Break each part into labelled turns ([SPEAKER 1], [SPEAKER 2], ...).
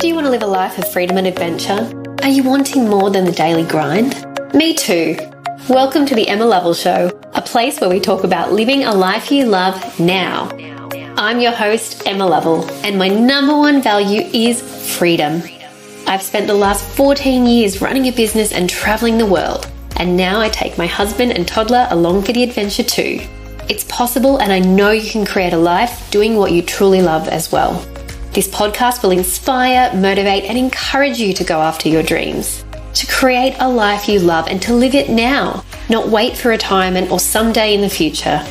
[SPEAKER 1] Do you want to live a life of freedom and adventure? Are you wanting more than the daily grind? Me too. Welcome to the EMMA LOVELL Show, a place where we talk about living a life you love now. I'm your host, Emma Lovell, and my number one value is freedom. I've spent the last 14 years running a business and traveling the world, and now I take my husband and toddler along for the adventure too. It's possible, and I know you can create a life doing what you truly love as well. This podcast will inspire, motivate, and encourage you to go after your dreams, to create a life you love and to live it now, not wait for retirement or someday in the future.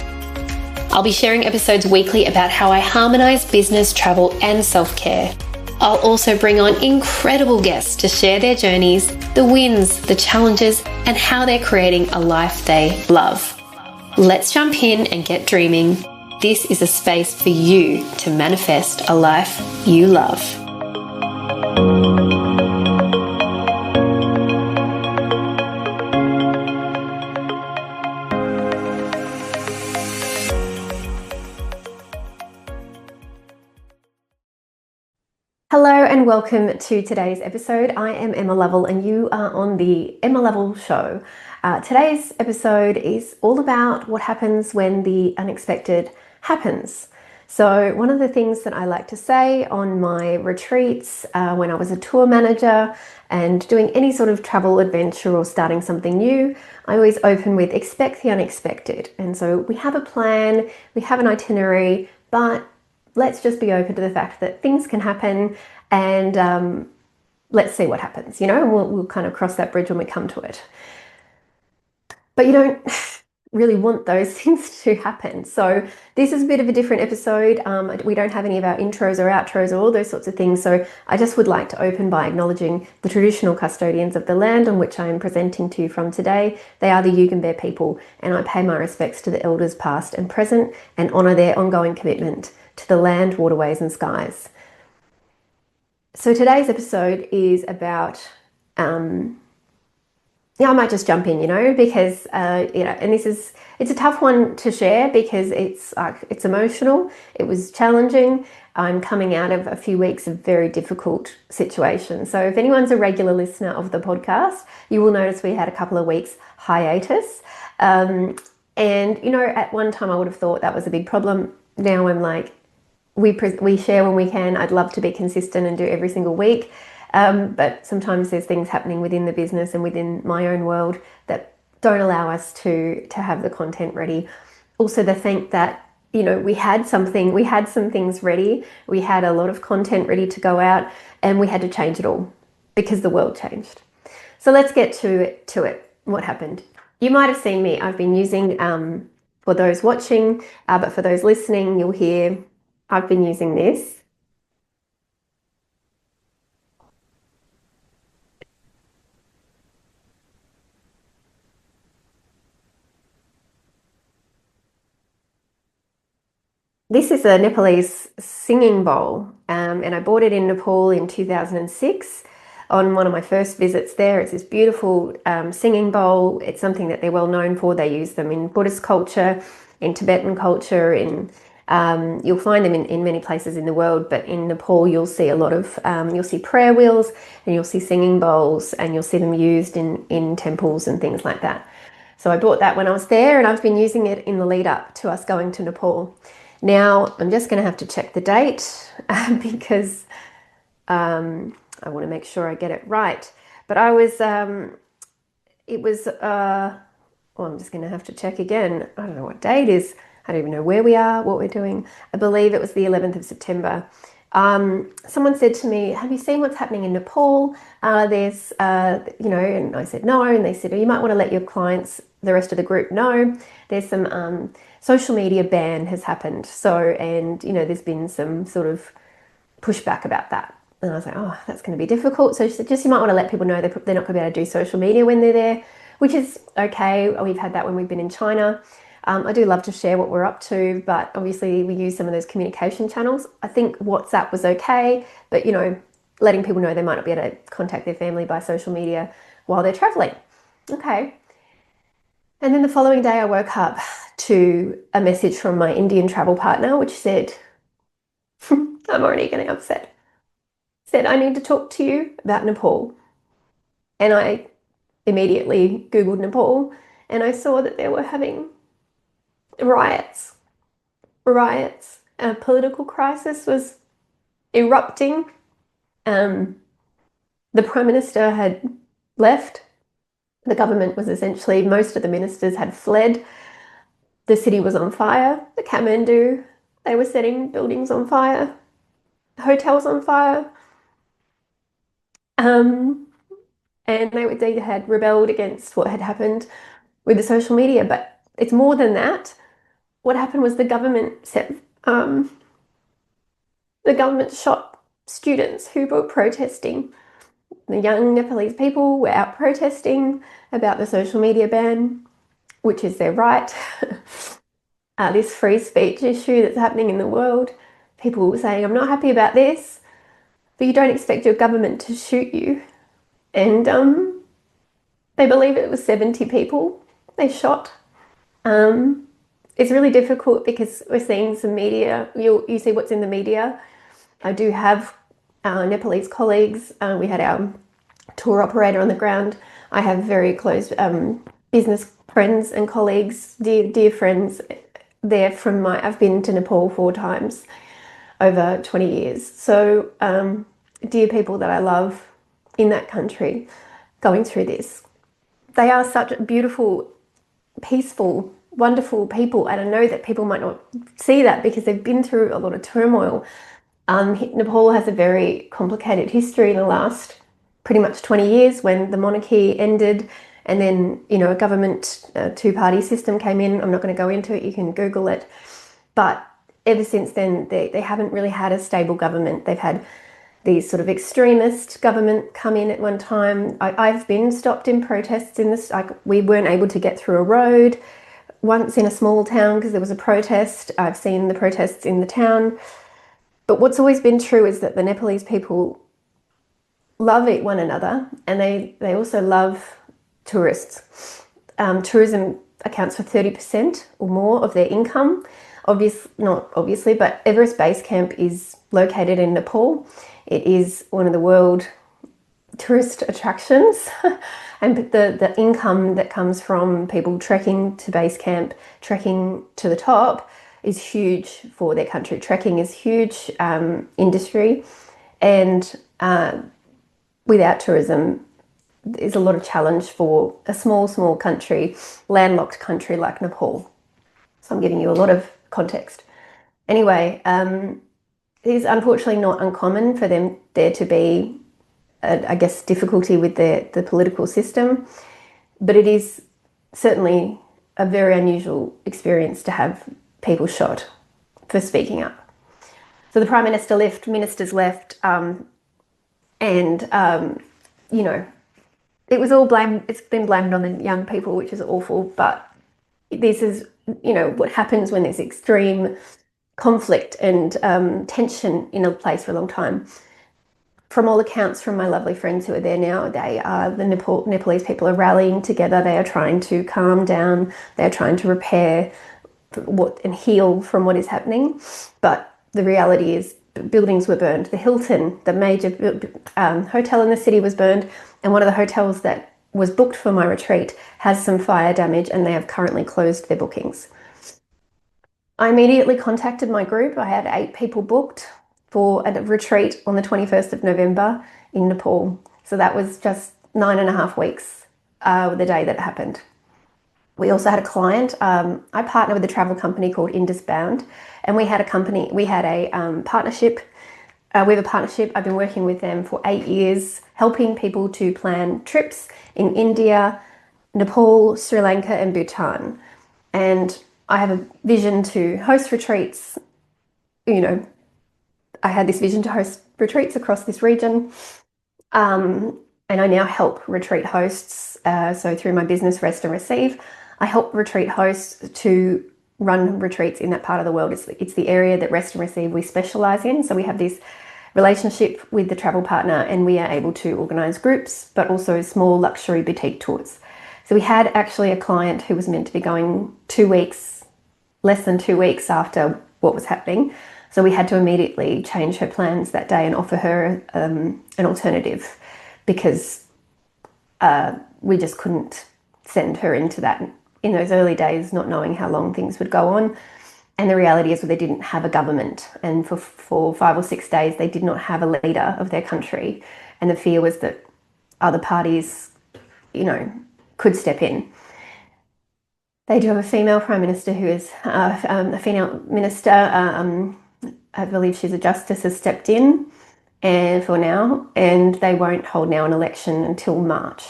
[SPEAKER 1] I'll be sharing episodes weekly about how I harmonize business, travel, and self-care. I'll also bring on incredible guests to share their journeys, the wins, the challenges, and how they're creating a life they love. Let's jump in and get dreaming. This is a space for you to manifest a life you love. Hello and welcome to today's episode. I am Emma Lovell and you are on the EMMA LOVELL Show. Today's episode is all about what happens when the unexpected happens. So one of the things that I like to say on my retreats, when I was a tour manager and doing any sort of travel adventure or starting something new, I always open with expect the unexpected. And so we have a plan, we have an itinerary, but let's just be open to the fact that things can happen and let's see what happens, you know, we'll kind of cross that bridge when we come to it. But you don't really want those things to happen. So this is a bit of a different episode. We don't have any of our intros or outros or all those sorts of things. So I just would like to open by acknowledging the traditional custodians of the land on which I am presenting to you from today. They are the Yugambeh people, and I pay my respects to the elders past and present and honour their ongoing commitment to the land, waterways and skies. So today's episode is about I might just jump in, because, and it's a tough one to share because it's emotional. It was challenging. I'm coming out of a few weeks of very difficult situations. So if anyone's a regular listener of the podcast, you will notice we had a couple of weeks hiatus. And, at one time I would have thought that was a big problem. Now I'm like, we share when we can. I'd love to be consistent and do every single week. But sometimes there's things happening within the business and within my own world that don't allow us to have the content ready. Also, the fact that, we had some things ready. We had a lot of content ready to go out and we had to change it all because the world changed. So let's get to it. What happened? You might have seen me. I've been using, for those watching, but for those listening, you'll hear I've been using this. This is a Nepalese singing bowl, and I bought it in Nepal in 2006 on one of my first visits there. It's this beautiful singing bowl. It's something that they're well known for. They use them in Buddhist culture, in Tibetan culture, you'll find them in many places in the world, but in Nepal you'll see a lot of, you'll see prayer wheels and you'll see singing bowls and you'll see them used in temples and things like that. So I bought that when I was there and I've been using it in the lead up to us going to Nepal. Now, I'm just going to have to check the date because I want to make sure I get it right. But I'm just going to have to check again. I don't know what date it is. I don't even know where we are, what we're doing. I believe it was the 11th of September. Someone said to me, have you seen what's happening in Nepal? And I said no. And they said, oh, you might want to let your clients, the rest of the group know. There's some social media ban has happened. There's been some sort of pushback about that. And I was like, oh, that's going to be difficult. So she said, just you might want to let people know they're not going to be able to do social media when they're there, which is okay. We've had that when we've been in China. I do love to share what we're up to, but obviously we use some of those communication channels. I think WhatsApp was okay, but letting people know they might not be able to contact their family by social media while they're traveling. Okay. And then the following day I woke up to a message from my Indian travel partner, which said, I'm already getting upset. said, I need to talk to you about Nepal. And I immediately Googled Nepal and I saw that they were having riots. Riots. A political crisis was erupting. Um, the Prime Minister had left. The government was essentially, most of the ministers had fled. The city was on fire. The Kathmandu, they were setting buildings on fire, hotels on fire. Um, and they had rebelled against what had happened with the social media. But it's more than that. What happened was the government shot students who were protesting. The young Nepalese people were out protesting about the social media ban, which is their right. This free speech issue that's happening in the world. People were saying, I'm not happy about this, but you don't expect your government to shoot you. And they believe it was 70 people they shot. It's really difficult because we're seeing some media. You see what's in the media. I do have Nepalese colleagues. We had our tour operator on the ground. I have very close business friends and colleagues, dear friends there from I've been to Nepal 4 times over 20 years. So dear people that I love in that country going through this. They are such beautiful, peaceful, wonderful people. And I know that people might not see that because they've been through a lot of turmoil. Nepal has a very complicated history in the last pretty much 20 years when the monarchy ended and then, a government two-party system came in. I'm not going to go into it. You can Google it. But ever since then, they haven't really had a stable government. They've had these sort of extremist government come in at one time. I've been stopped in protests in this. We weren't able to get through a road once in a small town because there was a protest. I've seen the protests in the town. But what's always been true is that the Nepalese people love one another and they also love tourists. Tourism accounts for 30% or more of their income. Not obviously, but Everest Base Camp is located in Nepal. It is one of the world tourist attractions. And the income that comes from people trekking to base camp, trekking to the top, is huge for their country. Trekking is huge industry, and without tourism, there's a lot of challenge for a small country, landlocked country like Nepal. So I'm giving you a lot of context. Anyway, it is unfortunately not uncommon for there to be, I guess, difficulty with the political system, but it is certainly a very unusual experience to have people shot for speaking up. So the Prime Minister left, ministers left, and it was all blamed. It's been blamed on the young people, which is awful. But this is, what happens when there's extreme conflict and tension in a place for a long time. From all accounts from my lovely friends who are there now, the Nepalese people are rallying together. They are trying to calm down. They are trying to repair and heal from what is happening. But the reality is buildings were burned. The Hilton, the major hotel in the city, was burned. And one of the hotels that was booked for my retreat has some fire damage and they have currently closed their bookings. I immediately contacted my group. I had 8 people booked for a retreat on the 21st of November in Nepal. So that was just 9.5 weeks, the day that it happened. We also had a client. I partner with a travel company called Indusbound, and we had a partnership. We have a partnership. I've been working with them for 8 years, helping people to plan trips in India, Nepal, Sri Lanka, and Bhutan. And I have a vision to host retreats. I had this vision to host retreats across this region. And I now help retreat hosts. So through my business, Rest and Receive, I help retreat hosts to run retreats in that part of the world. It's the area that Rest and Receive we specialize in. So we have this relationship with the travel partner and we are able to organize groups, but also small luxury boutique tours. So we had actually a client who was meant to be going 2 weeks, less than 2 weeks after what was happening. So we had to immediately change her plans that day and offer her an alternative, because we just couldn't send her into that in those early days, not knowing how long things would go on. And the reality is, they didn't have a government, and for 5 or 6 days they did not have a leader of their country, and the fear was that other parties, could step in. They do have a female prime minister who is a female minister. I believe she's a justice, has stepped in, and for now, and they won't hold now an election until March.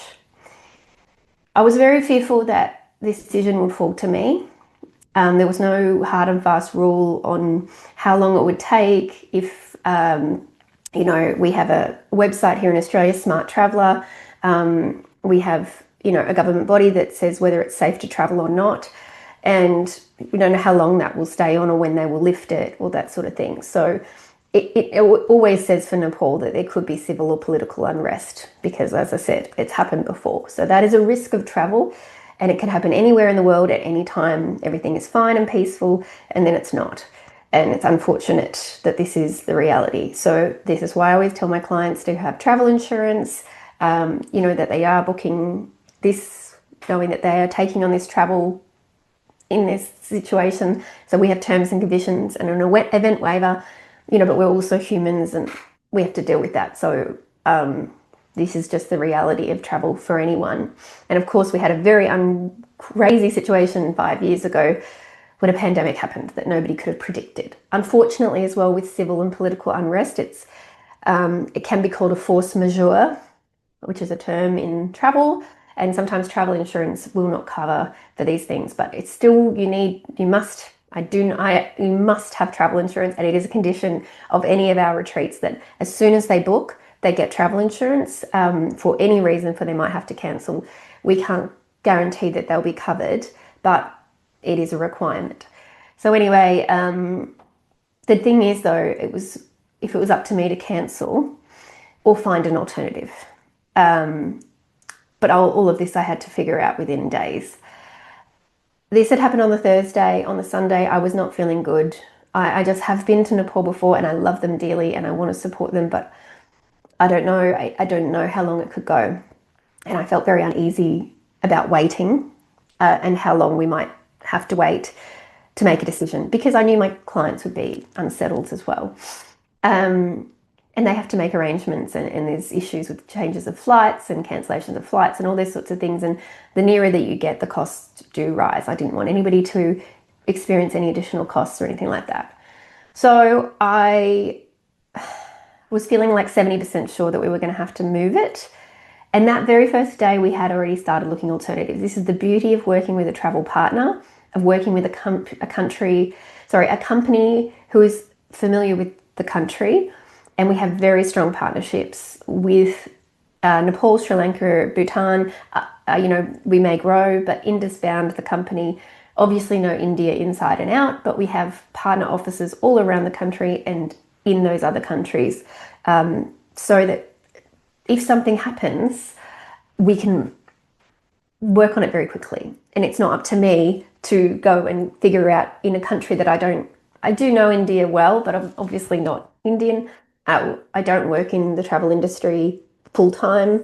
[SPEAKER 1] I was very fearful that this decision would fall to me. There was no hard and fast rule on how long it would take. If, we have a website here in Australia, Smart Traveller. We have, a government body that says whether it's safe to travel or not. And we don't know how long that will stay on or when they will lift it or that sort of thing. So it always says for Nepal that there could be civil or political unrest because, as I said, it's happened before. So that is a risk of travel, and it can happen anywhere in the world at any time. Everything is fine and peaceful, and then it's not. And it's unfortunate that this is the reality. So this is why I always tell my clients to have travel insurance, that they are booking this, knowing that they are taking on this travel in this situation. So we have terms and conditions and an event waiver, but we're also humans and we have to deal with that. So this is just the reality of travel for anyone. And of course, we had a very crazy situation 5 years ago when a pandemic happened that nobody could have predicted. Unfortunately, as well, with civil and political unrest, it can be called a force majeure, which is a term in travel. And sometimes travel insurance will not cover for these things, but it's still, you must have travel insurance, and it is a condition of any of our retreats that as soon as they book, they get travel insurance for any reason, for they might have to cancel. We can't guarantee that they'll be covered, but it is a requirement. So anyway, the thing is though, if it was up to me to cancel or find an alternative. But all of this I had to figure out within days. This had happened on the Thursday. On the Sunday, I was not feeling good. I just have been to Nepal before and I love them dearly and I want to support them, but I don't know. I don't know how long it could go. And I felt very uneasy about waiting and how long we might have to wait to make a decision, because I knew my clients would be unsettled as well. And they have to make arrangements, and there's issues with changes of flights and cancellations of flights and all these sorts of things. And the nearer that you get, the costs do rise. I didn't want anybody to experience any additional costs or anything like that. So I was feeling like 70% sure that we were going to have to move it. And that very first day, we had already started looking alternatives. This is the beauty of working with a travel partner, of working with a company who is familiar with the country. And we have very strong partnerships with Nepal, Sri Lanka, Bhutan. We may grow, but Indus bound, the company, obviously know India inside and out, but we have partner offices all around the country and in those other countries, so that if something happens, we can work on it very quickly. And it's not up to me to go and figure out in a country that I do know India well, but I'm obviously not Indian. I don't work in the travel industry full time,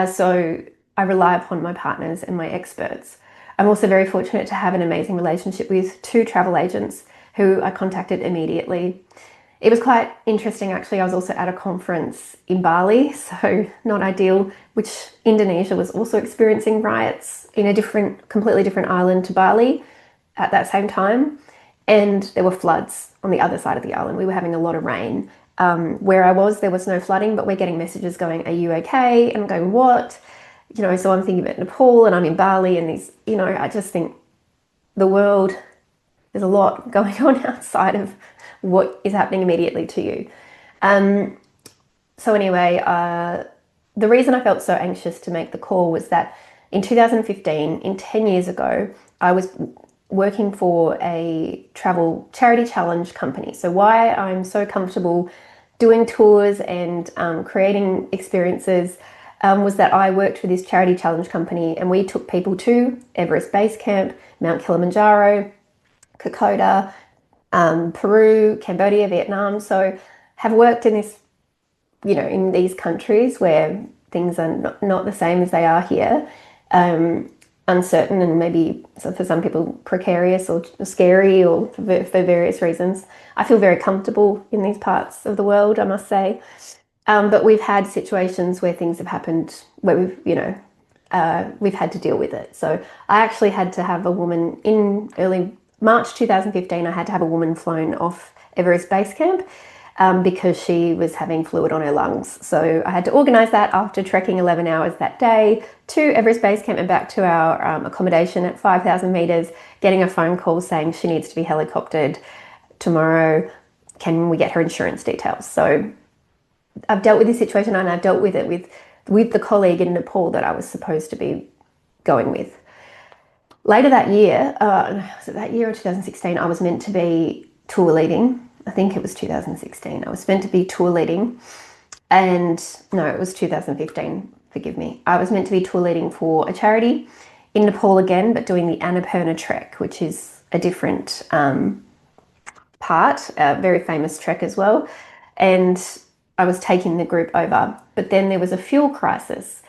[SPEAKER 1] so I rely upon my partners and my experts. I'm also very fortunate to have an amazing relationship with 2 travel agents who I contacted immediately. It was quite interesting, actually. I was also at a conference in Bali, so not ideal, which Indonesia was also experiencing riots in a completely different island to Bali at that same time. And there were floods on the other side of the island. We were having a lot of rain. Where I was, there was no flooding, but we're getting messages going, "Are you okay?" And I'm going, "What?" So I'm thinking about Nepal and I'm in Bali and these, I just think the world, there's a lot going on outside of what is happening immediately to you. So anyway, the reason I felt so anxious to make the call was that in 2015, 10 years ago, I was working for a travel charity challenge company. So why I'm so comfortable doing tours and creating experiences was that I worked for this charity challenge company, and we took people to Everest Base Camp, Mount Kilimanjaro, Kokoda, Peru, Cambodia, Vietnam. So have worked in this, in these countries where things are not the same as they are here. Uncertain and maybe for some people precarious or scary or for various reasons. I feel very comfortable in these parts of the world, I must say. But we've had situations where things have happened where we've had to deal with it. So I actually had to have a woman in early March 2015. I had to have a woman flown off Everest Base Camp because she was having fluid on her lungs. So I had to organise that after trekking 11 hours that day to Everest Base Camp and back to our accommodation at 5,000 metres, getting a phone call saying she needs to be helicoptered tomorrow. Can we get her insurance details? So I've dealt with this situation, and I've dealt with it with the colleague in Nepal that I was supposed to be going with. Later that year, was it that year or 2016, I was meant to be tour leading. I think it was 2016. I was meant to be tour leading, and no, it was 2015. Forgive me. I was meant to be tour leading for a charity in Nepal again, but doing the Annapurna trek, which is a different part, a very famous trek as well. And I was taking the group over, but then there was a fuel crisis.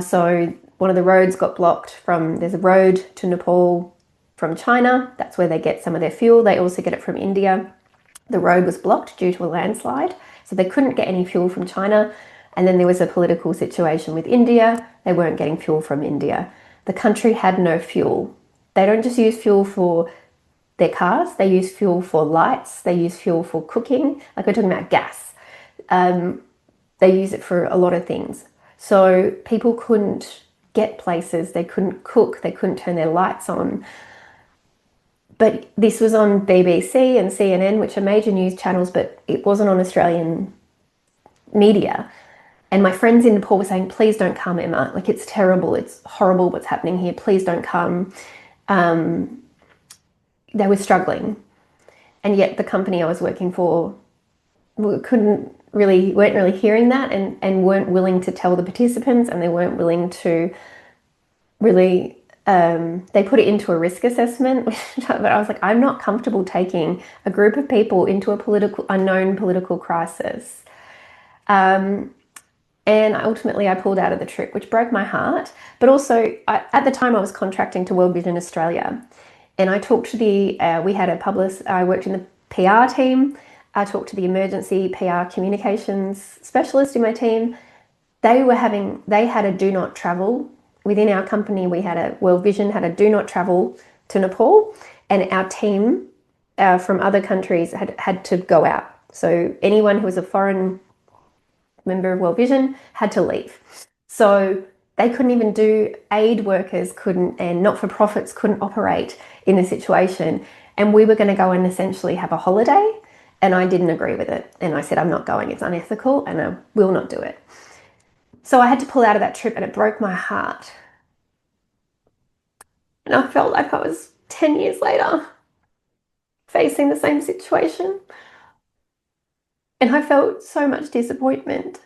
[SPEAKER 1] So one of the roads got blocked there's a road to Nepal from China. That's where they get some of their fuel. They also get it from India. The road was blocked due to a landslide, so they couldn't get any fuel from China. And then there was a political situation with India. They weren't getting fuel from India. The country had no fuel. They don't just use fuel for their cars. They use fuel for lights. They use fuel for cooking. Like we're talking about gas. They use it for a lot of things. So people couldn't get places. They couldn't cook. They couldn't turn their lights on. But this was on BBC and CNN, which are major news channels, but it wasn't on Australian media. And my friends in Nepal were saying, please don't come, Emma. Like, it's terrible. It's horrible what's happening here. Please don't come. They were struggling. And yet the company I was working for weren't really hearing that and weren't willing to tell the participants, and they weren't willing to really, they put it into a risk assessment, but I was like, I'm not comfortable taking a group of people into a unknown political crisis. And ultimately I pulled out of the trip, which broke my heart. But also, at the time I was contracting to World Vision Australia, and I talked to I worked in the PR team. I talked to the emergency PR communications specialist in my team. They had a do not travel. Within our company, World Vision had a do not travel to Nepal, and our team from other countries had to go out. So anyone who was a foreign member of World Vision had to leave. So they couldn't even aid workers couldn't, and not-for-profits couldn't operate in the situation. And we were going to go and essentially have a holiday. And I didn't agree with it. And I said, I'm not going. It's unethical and I will not do it. So I had to pull out of that trip, and it broke my heart. And I felt like I was 10 years later facing the same situation. And I felt so much disappointment.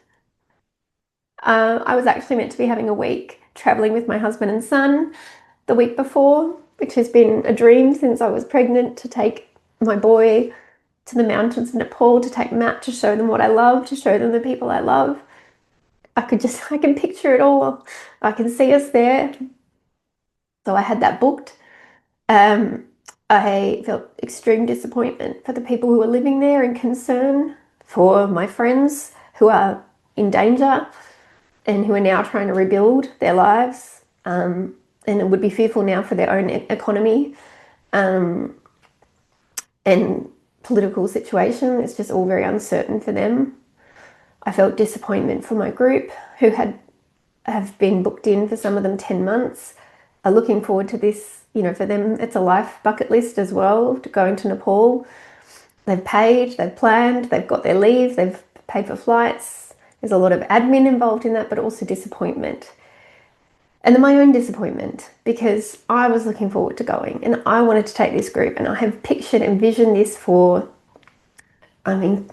[SPEAKER 1] I was actually meant to be having a week traveling with my husband and son the week before, which has been a dream since I was pregnant, to take my boy to the mountains of Nepal, to take Matt, to show them what I love, to show them the people I love. I can picture it all. I can see us there. So I had that booked. I felt extreme disappointment for the people who were living there, and concern for my friends who are in danger and who are now trying to rebuild their lives, and would be fearful now for their own economy and political situation. It's just all very uncertain for them. I felt disappointment for my group, who have been booked in, for some of them 10 months, are looking forward to this. For them, it's a life bucket list as well, to go into Nepal. They've paid, they've planned, they've got their leave, they've paid for flights. There's a lot of admin involved in that, but also disappointment. And then my own disappointment, because I was looking forward to going and I wanted to take this group, and I have pictured and envisioned this for, I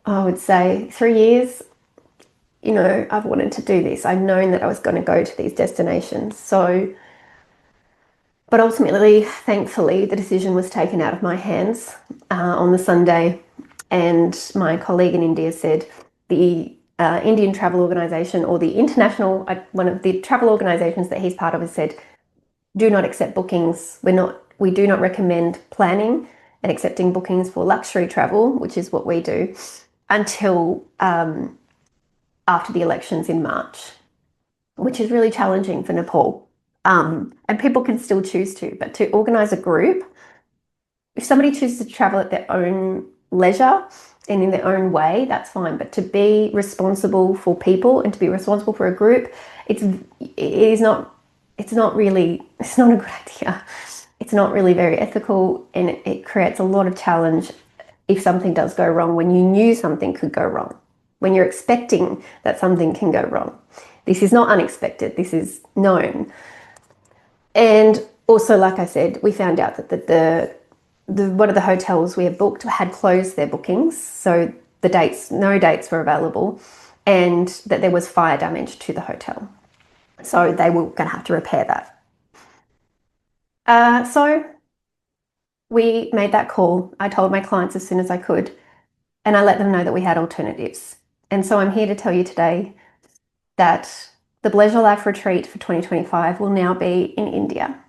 [SPEAKER 1] would say 3 years. I've wanted to do this. I've known that I was going to go to these destinations. So But ultimately, thankfully, the decision was taken out of my hands on the Sunday. And my colleague in India said the Indian travel organization, or the international, one of the travel organizations that he's part of, has said, do not accept bookings. We do not recommend planning and accepting bookings for luxury travel, which is what we do, until after the elections in March, which is really challenging for Nepal. And people can still choose to, but to organize a group, if somebody chooses to travel at their own leisure and in their own way, that's fine. But to be responsible for people and to be responsible for a group, it's not a good idea. It's not really very ethical, and it creates a lot of challenge if something does go wrong when you knew something could go wrong, when you're expecting that something can go wrong. This is not unexpected, this is known. And also, like I said, we found out that the one of the hotels we had booked had closed their bookings, so no dates were available, and that there was fire damage to the hotel. So they were going to have to repair that. So we made that call. I told my clients as soon as I could, and I let them know that we had alternatives. And so I'm here to tell you today that the Pleasure Life Retreat for 2025 will now be in India,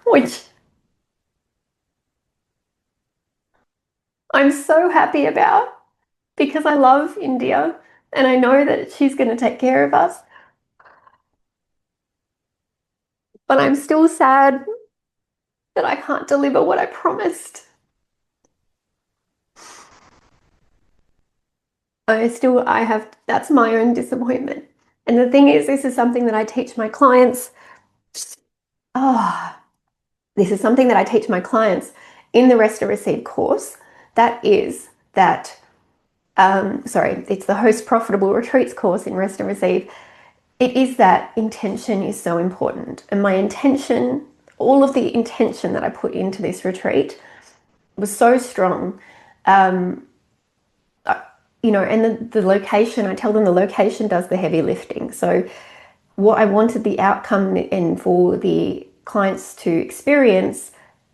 [SPEAKER 1] which I'm so happy about because I love India and I know that she's going to take care of us. But I'm still sad that I can't deliver what I promised. That's my own disappointment. And the thing is, this is something that I teach my clients. This is something that I teach my clients in the Rest and Receive course. It's the Host Profitable Retreats course in Rest and Receive. It is that intention is so important. And my intention, all of the intention that I put into this retreat was so strong. And the location, I tell them the location does the heavy lifting. So what I wanted the outcome and for the clients to experience,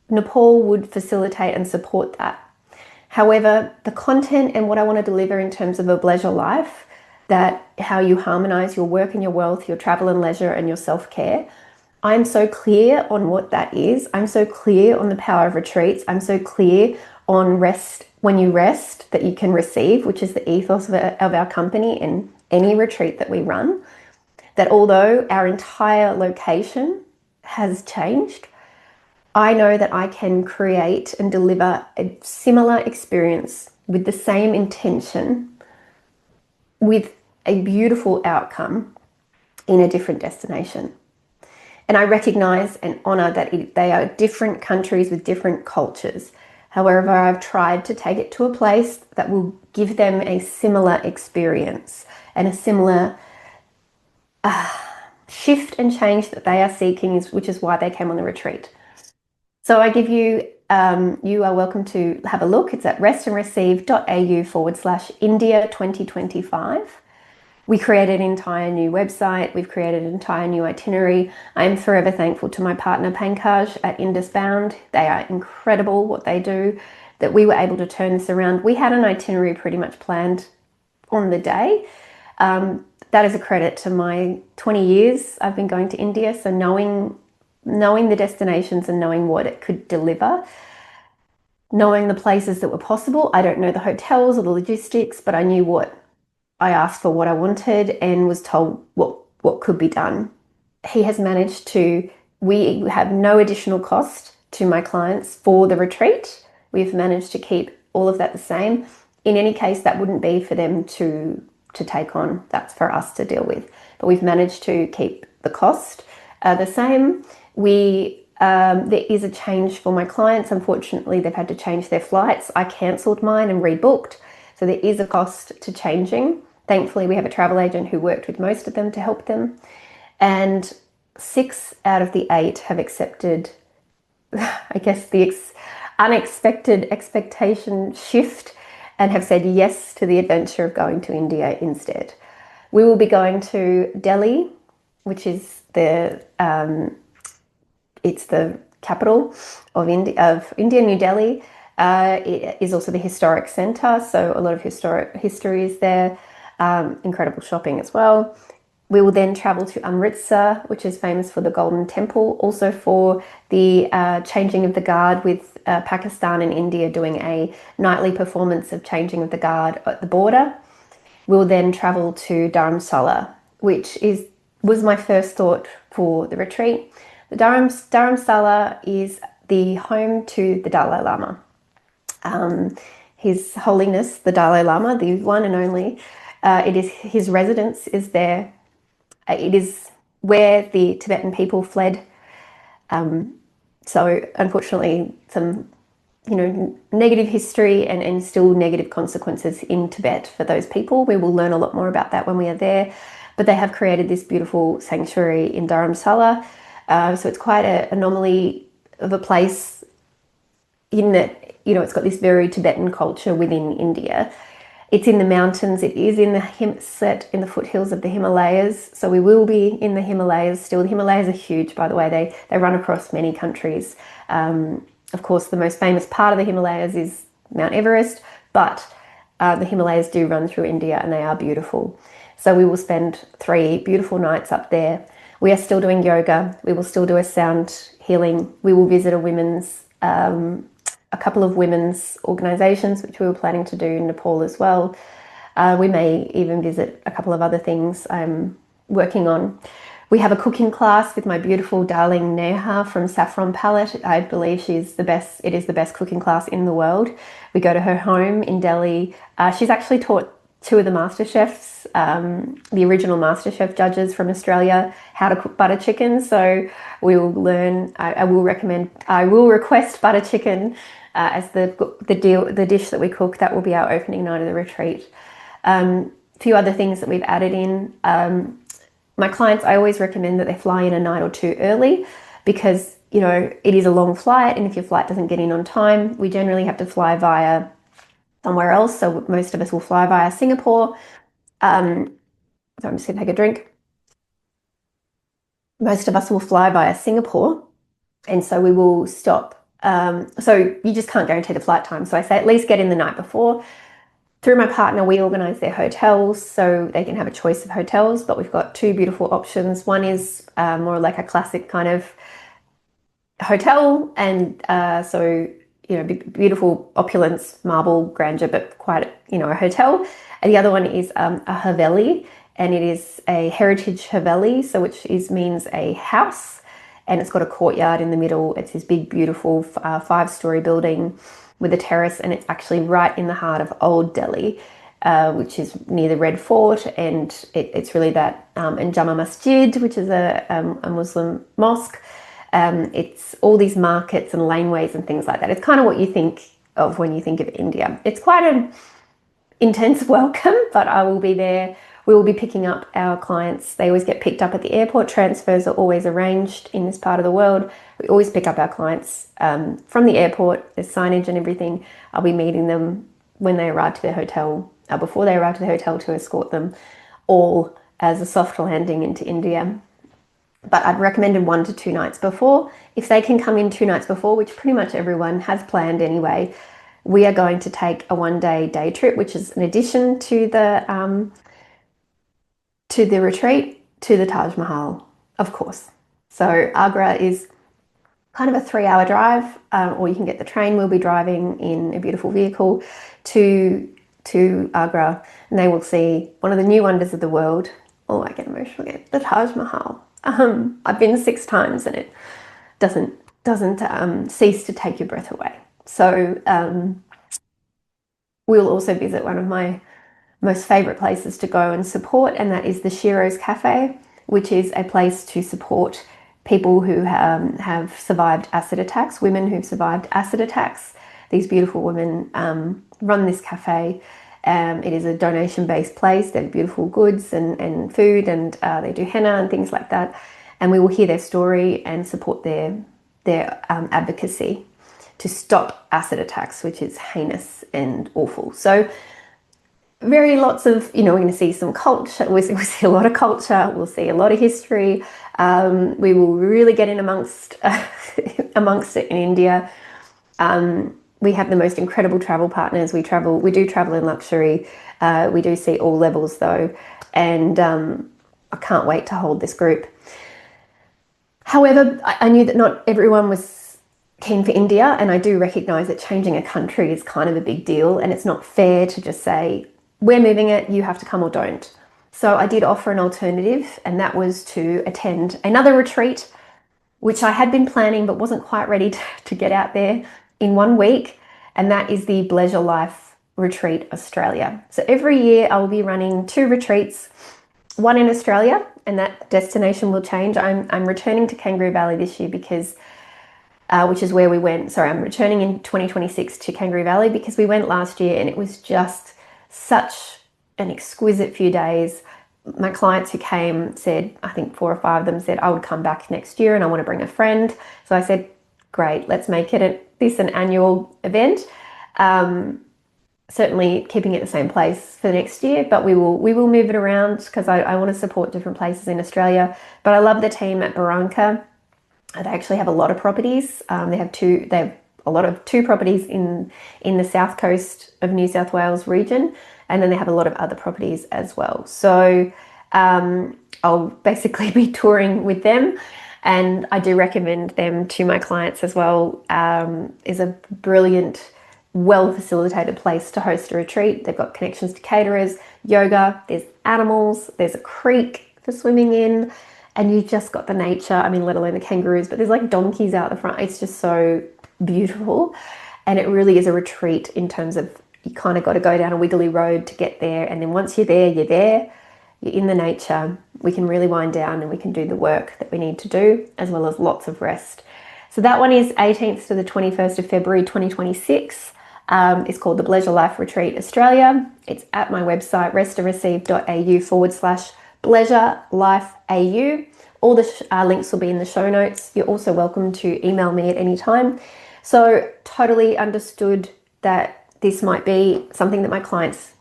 [SPEAKER 1] Nepal would facilitate and support that. However, the content and what I want to deliver in terms of a pleasure life, that how you harmonize your work and your wealth, your travel and leisure and your self-care, I'm so clear on what that is. I'm so clear on the power of retreats. I'm so clear on rest. When you rest, that you can receive, which is the ethos of our company and any retreat that we run. That although our entire location has changed, I know that I can create and deliver a similar experience with the same intention, with a beautiful outcome in a different destination. And I recognize and honor that they are different countries with different cultures. However, I've tried to take it to a place that will give them a similar experience and a similar shift and change that they are seeking, which is why they came on the retreat. So I give you, you are welcome to have a look. It's at restandreceive.au/India 2025. We created an entire new website. We've created an entire new itinerary. I am forever thankful to my partner Pankaj at Indus Bound. They are incredible what they do, that we were able to turn this around. We had an itinerary pretty much planned on the day. That is a credit to my 20 years I've been going to India. So knowing the destinations and knowing what it could deliver, knowing the places that were possible. I don't know the hotels or the logistics, but I knew I asked for what I wanted and was told what could be done. He has managed to, we have no additional cost to my clients for the retreat. We've managed to keep all of that the same. In any case, that wouldn't be for them to take on. That's for us to deal with. But we've managed to keep the cost the same. There is a change for my clients. Unfortunately, they've had to change their flights. I cancelled mine and rebooked. So there is a cost to changing. Thankfully, we have a travel agent who worked with most of them to help them. And 6 out of the 8 have accepted, I guess, the unexpected expectation shift and have said yes to the adventure of going to India instead. We will be going to Delhi, which is the It's the capital of India, New Delhi. It is also the historic center, so a lot of historic history is there. Incredible shopping as well. We will then travel to Amritsar, which is famous for the Golden Temple, also for the changing of the guard, with Pakistan and India doing a nightly performance of changing of the guard at the border. We'll then travel to Dharamsala, which was my first thought for the retreat. The Dharamsala is the home to the Dalai Lama. His Holiness, the Dalai Lama, the one and only, it is his residence is there. It is where the Tibetan people fled. So unfortunately, some negative history and still negative consequences in Tibet for those people. We will learn a lot more about that when we are there. But they have created this beautiful sanctuary in Dharamsala. So it's quite an anomaly of a place in that, it's got this very Tibetan culture within India. It's in the mountains. It is set in the foothills of the Himalayas. So we will be in the Himalayas still. The Himalayas are huge, by the way. They run across many countries. Of course, the most famous part of the Himalayas is Mount Everest, but the Himalayas do run through India and they are beautiful. So we will spend 3 beautiful nights up there. We are still doing yoga. We will still do a sound healing. We will visit a couple of women's organizations, which we were planning to do in Nepal as well. We may even visit a couple of other things I'm working on. We have a cooking class with my beautiful darling Neha from Saffron Palette. I believe she's the best. It is the best cooking class in the world. We go to her home in Delhi. She's actually taught 2 of the master chefs, the original master chef judges from Australia, how to cook butter chicken. So we will learn. I will request butter chicken as the dish that we cook. That will be our opening night of the retreat. A few other things that we've added in. My clients, I always recommend that they fly in a night or 2 early, because it is a long flight, and if your flight doesn't get in on time, we generally have to fly via somewhere else. So most of us will fly via Singapore. So I'm just gonna take a drink. Most of us will fly via Singapore, and so we will stop. So you just can't guarantee the flight time. So I say at least get in the night before. Through my partner, we organise their hotels, so they can have a choice of hotels, but we've got 2 beautiful options. One is more like a classic kind of hotel, and beautiful opulence, marble grandeur, but quite a hotel. And the other one is a haveli, and it is a heritage haveli, which means a house, and it's got a courtyard in the middle. It's this big, beautiful 5-story building with a terrace, and it's actually right in the heart of Old Delhi, which is near the Red Fort, and it's really that, and Jama Masjid, which is a Muslim mosque. It's all these markets and laneways and things like that. It's kind of what you think of when you think of India. It's quite an intense welcome, but I will be there. We will be picking up our clients. They always get picked up at the airport. Transfers are always arranged in this part of the world. We always pick up our clients from the airport. There's signage and everything. I'll be meeting them when they arrive to their hotel, before they arrive to the hotel, to escort them all as a soft landing into India. But I'd recommended 1 to 2 nights before. If they can come in 2 nights before, which pretty much everyone has planned anyway, we are going to take a 1-day day trip, which is an addition to the retreat, to the Taj Mahal, of course. So Agra is kind of a 3-hour drive, or you can get the train. We'll be driving in a beautiful vehicle to Agra, and they will see one of the new wonders of the world. Oh, I get emotional again. The Taj Mahal. I've been 6 times, and it doesn't cease to take your breath away. So we'll also visit one of my most favorite places to go and support, and that is the Shiro's Cafe, which is a place to support people who have survived acid attacks, women who've survived acid attacks. These beautiful women run this cafe. It is a donation-based place. They have beautiful goods and food, and they do henna and things like that. And we will hear their story and support their advocacy to stop acid attacks, which is heinous and awful. So very lots of, we're going to see some culture. We'll see a lot of culture. We'll see a lot of history. We will really get in amongst amongst it in India. We have the most incredible travel partners. We do travel in luxury. We do see all levels though, and I can't wait to hold this group. However, I knew that not everyone was keen for India, and I do recognize that changing a country is kind of a big deal, and it's not fair to just say, we're moving it, you have to come or don't. So I did offer an alternative, and that was to attend another retreat, which I had been planning but wasn't quite ready to get out there in 1 week, and that is the Pleasure Life Retreat Australia. So every year I will be running 2 retreats, one in Australia, and that destination will change. I'm returning to Kangaroo Valley this year because, which is where we went. Sorry, I'm returning in 2026 to Kangaroo Valley because we went last year and it was just such an exquisite few days. My clients who came said, I think 4 or 5 of them said, I would come back next year and I want to bring a friend. So I said, great, let's make it an annual event. Certainly keeping it the same place for the next year, but we will move it around because I want to support different places in Australia. But I love the team at Barranca. They actually have a lot of properties. They have 2 properties in the south coast of New South Wales region, and then they have a lot of other properties as well. So I'll basically be touring with them, and I do recommend them to my clients as well. Is a brilliant, well-facilitated place to host a retreat. They've got connections to caterers, yoga, there's animals, there's a creek for swimming in, and you've just got the nature. I mean, let alone the kangaroos, but there's like donkeys out the front. It's just so beautiful. And it really is a retreat in terms of you kind of got to go down a wiggly road to get there. And then once you're there, you're in the nature. We can really wind down and we can do the work that we need to do, as well as lots of rest. So that one is 18th to the 21st of February, 2026. It's called the Pleasure Life Retreat Australia. It's at my website, restandreceive.au/Pleasure Life AU. All the links will be in the show notes. You're also welcome to email me at any time. So totally understood that this might be something that my clients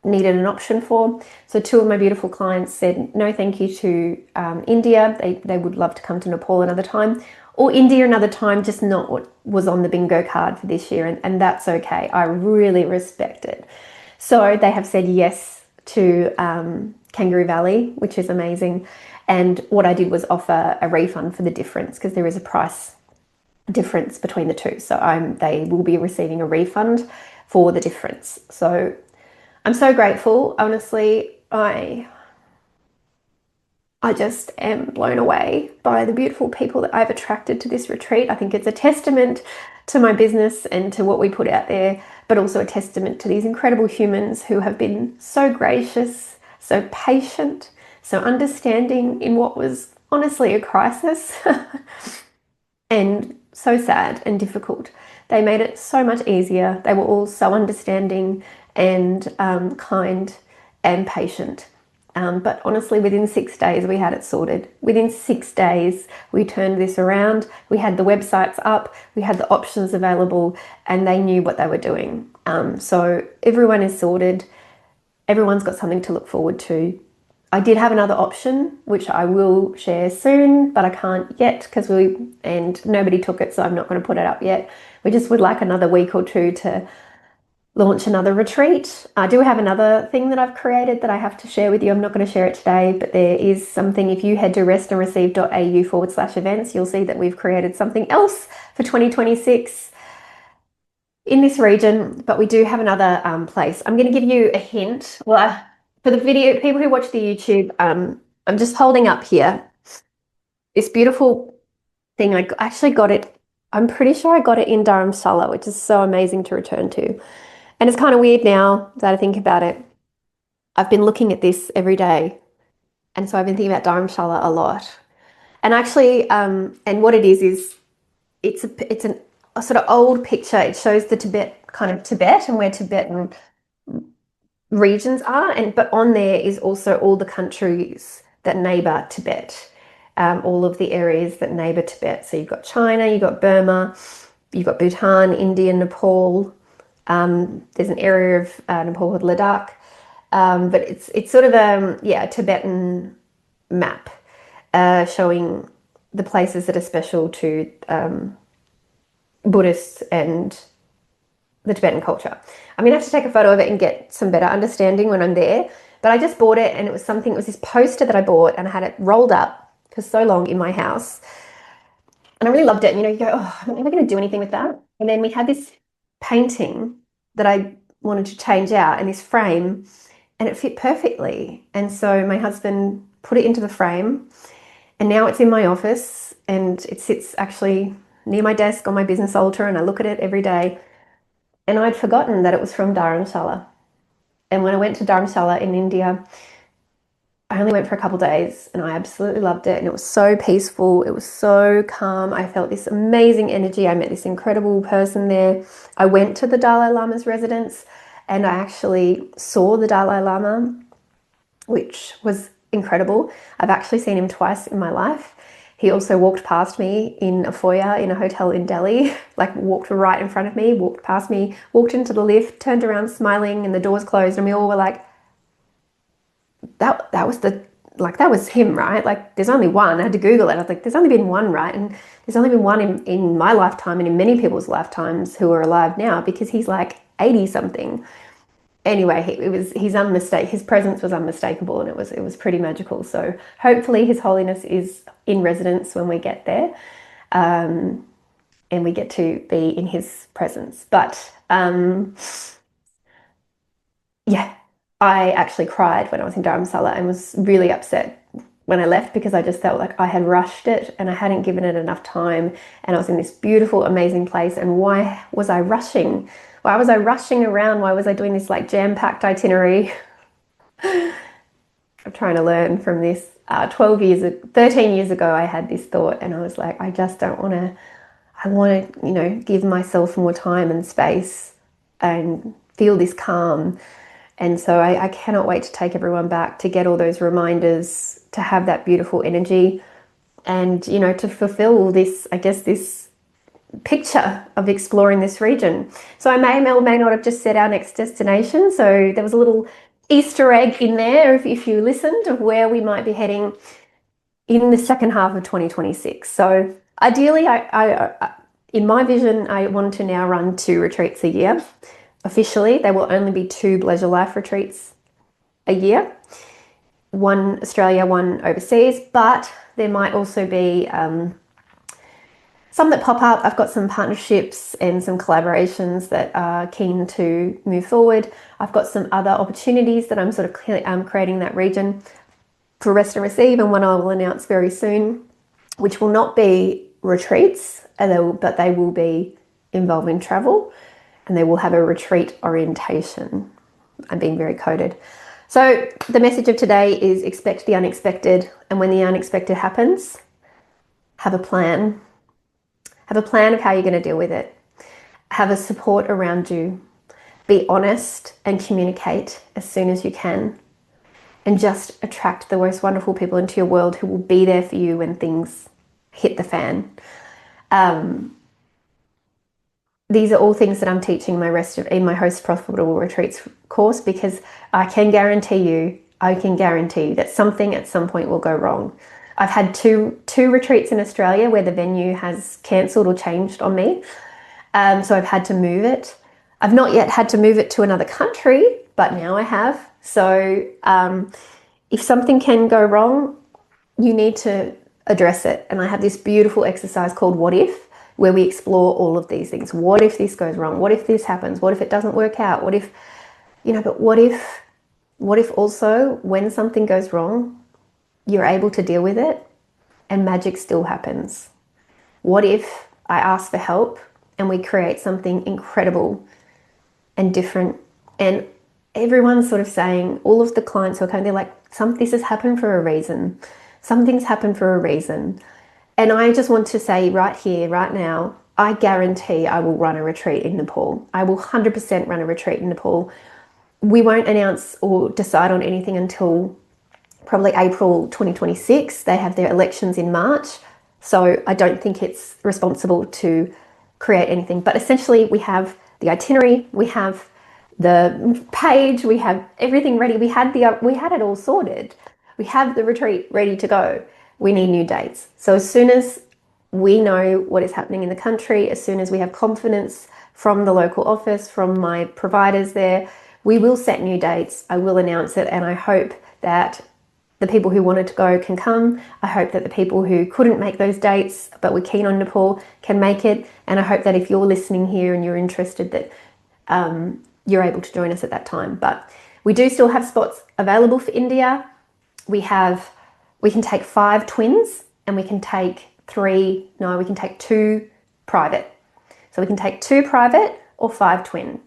[SPEAKER 1] needed an option for. So 2 of my beautiful clients said no thank you to India. They would love to come to Nepal another time, or India another time, just not what was on the bingo card for this year, and that's okay. I really respect it. So they have said yes to Kangaroo Valley, which is amazing. And what I did was offer a refund for the difference, because there is a price difference between the 2. So they will be receiving a refund for the difference. So I'm so grateful. Honestly, I just am blown away by the beautiful people that I've attracted to this retreat. I think it's a testament to my business and to what we put out there, but also a testament to these incredible humans who have been so gracious, so patient, so understanding in what was honestly a crisis and so sad and difficult. They made it so much easier. They were all so understanding and kind and patient. But honestly, within 6 days, we had it sorted. Within 6 days, we turned this around. We had the websites up, we had the options available, and they knew what they were doing. So everyone is sorted. Everyone's got something to look forward to. I did have another option, which I will share soon, but I can't yet because nobody took it, so I'm not going to put it up yet. We just would like another week or 2 to launch another retreat. I do have another thing that I've created that I have to share with you. I'm not going to share it today, but there is something. If you head to restandreceive.au/events, you'll see that we've created something else for 2026 in this region, but we do have another place. I'm going to give you a hint. Well, for the video, people who watch the YouTube, I'm just holding up here this beautiful thing. I actually got it. I'm pretty sure I got it in Dharamsala, which is so amazing to return to. And it's kind of weird now that I think about it. I've been looking at this every day. And so I've been thinking about Dharamsala a lot. And actually, and what it is it's a sort of old picture. It shows the Tibet and where Tibetan regions are. But on there is also all the countries that neighbor Tibet, all of the areas that neighbor Tibet. So you've got China, you've got Burma, you've got Bhutan, India, Nepal, There's an area of Nepal called Ladakh, but it's sort of a Tibetan map showing the places that are special to Buddhists and the Tibetan culture. I'm gonna have to take a photo of it and get some better understanding when I'm there. But I just bought it, and it was this poster that I bought, and I had it rolled up for so long in my house. And I really loved it. And you go, oh, I'm never gonna do anything with that. And then we had this painting that I wanted to change out in this frame, and it fit perfectly. And so my husband put it into the frame, and now it's in my office, and it sits actually near my desk on my business altar, and I look at it every day. And I'd forgotten that it was from Dharamsala. And when I went to Dharamsala in India, I only went for a couple of days, and I absolutely loved it. And it was so peaceful. It was so calm. I felt this amazing energy. I met this incredible person there. I went to the Dalai Lama's residence, and I actually saw the Dalai Lama, which was incredible. I've actually seen him twice in my life. He also walked past me in a foyer in a hotel in Delhi, like walked right in front of me, walked past me, walked into the lift, turned around smiling, and the doors closed, and we all were like, that was him, right? Like, there's only one. I had to Google it. I was like, there's only been one, right? And there's only been one in my lifetime and in many people's lifetimes who are alive now, because he's like 80 something. Anyway, his presence was unmistakable, and it was pretty magical. So hopefully His Holiness is in residence when we get there, and we get to be in his presence. But yeah, I actually cried when I was in Dharamsala and was really upset when I left, because I just felt like I had rushed it and I hadn't given it enough time, and I was in this beautiful, amazing place. And why was I rushing? Why was I rushing around? Why was I doing this like jam-packed itinerary? I'm trying to learn from this. 13 years ago, I had this thought, and I was like, I just don't want to, I want to, give myself more time and space and feel this calm. And so I cannot wait to take everyone back, to get all those reminders, to have that beautiful energy, and, to fulfill this, I guess, this picture of exploring this region. So I may or may not have just set our next destination. So there was a little Easter egg in there, if you listened, of where we might be heading in the second half of 2026. So ideally, in my vision, I want to now run 2 retreats a year. Officially, there will only be 2 Pleasure Life retreats a year, one Australia, one overseas, but there might also be some that pop up. I've got some partnerships and some collaborations that are keen to move forward. I've got some other opportunities that I'm sort of creating that region for Rest and Receive, and one I will announce very soon, which will not be retreats, but they will be involving travel, and they will have a retreat orientation. I'm being very coded. So the message of today is expect the unexpected, and when the unexpected happens, have a plan. Have a plan of how you're going to deal with it. Have a support around you. Be honest and communicate as soon as you can. And just attract the most wonderful people into your world who will be there for you when things hit the fan. These are all things that I'm teaching in my Host Profitable Retreats course, because I can guarantee you that something at some point will go wrong. I've had two retreats in Australia where the venue has cancelled or changed on me. So I've had to move it. I've not yet had to move it to another country, but now I have. So if something can go wrong, you need to address it. And I have this beautiful exercise called What If, where we explore all of these things. What if this goes wrong? What if this happens? What if it doesn't work out? What if, but what if also when something goes wrong, you're able to deal with it and magic still happens? What if I ask for help and we create something incredible and different? And everyone's sort of saying, all of the clients who are coming, they're like, this has happened for a reason. Something's happened for a reason. And I just want to say right here, right now, I guarantee I will run a retreat in Nepal. I will 100% run a retreat in Nepal. We won't announce or decide on anything until probably April 2026. They have their elections in March. So I don't think it's responsible to create anything. But essentially we have the itinerary, we have the page, we have everything ready. We had it all sorted. We have the retreat ready to go. We need new dates. So as soon as we know what is happening in the country, as soon as we have confidence from the local office, from my providers there, we will set new dates. I will announce it, and I hope that the people who wanted to go can come. I hope that the people who couldn't make those dates but were keen on Nepal can make it. And I hope that if you're listening here and you're interested, that you're able to join us at that time. But we do still have spots available for India. We can take 5 twins, and we can take 2 private. So we can take 2 private or 5 twin,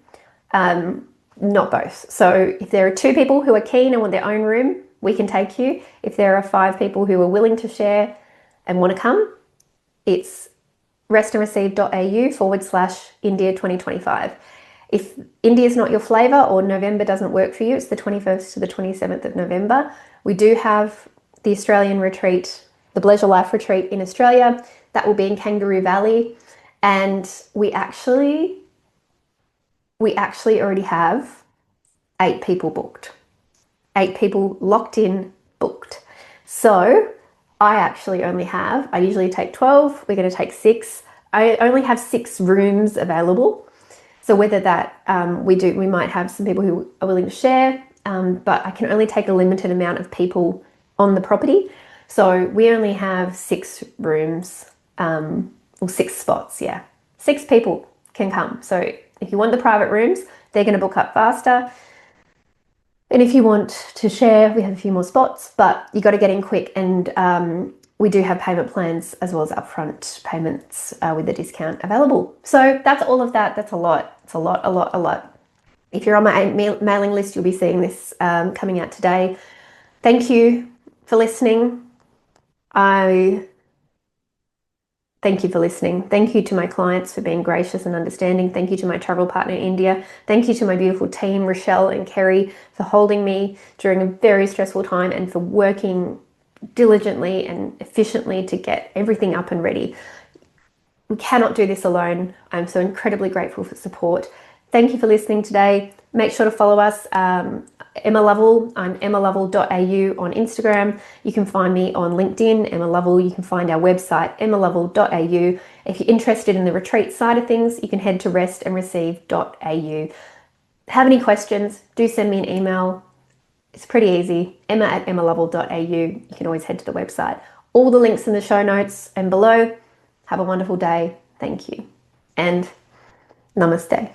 [SPEAKER 1] not both. So if there are 2 people who are keen and want their own room, we can take you. If there are 5 people who are willing to share and want to come, it's restandreceive.au/India 2025. If India is not your flavour or November doesn't work for you, it's the 21st to the 27th of November. We do have the Australian retreat, the Pleasure Life retreat in Australia. That will be in Kangaroo Valley. And we actually already have 8 people booked. 8 people locked in, booked. So I usually take 12. We're going to take 6. I only have 6 rooms available. So whether that we might have some people who are willing to share, but I can only take a limited amount of people on the property. So we only have 6 rooms, or 6 spots, yeah. 6 people can come. So if you want the private rooms, they're going to book up faster. And if you want to share, we have a few more spots, but you got to get in quick. And we do have payment plans as well as upfront payments with the discount available. So that's all of that. That's a lot. It's a lot. If you're on my mailing list, you'll be seeing this coming out today. Thank you for listening. Thank you for listening. Thank you to my clients for being gracious and understanding. Thank you to my travel partner in India. Thank you to my beautiful team, Rochelle and Kerry, for holding me during a very stressful time and for working diligently and efficiently to get everything up and ready. We cannot do this alone. I'm so incredibly grateful for support. Thank you for listening today. Make sure to follow us, Emma Lovell. I'm emmalovell.au on Instagram. You can find me on LinkedIn, Emma Lovell. You can find our website, emmalovell.au. If you're interested in the retreat side of things, you can head to restandreceive.au. Have any questions, do send me an email. It's pretty easy, emma@emmalovell.au. You can always head to the website. All the links in the show notes and below. Have a wonderful day. Thank you. And namaste.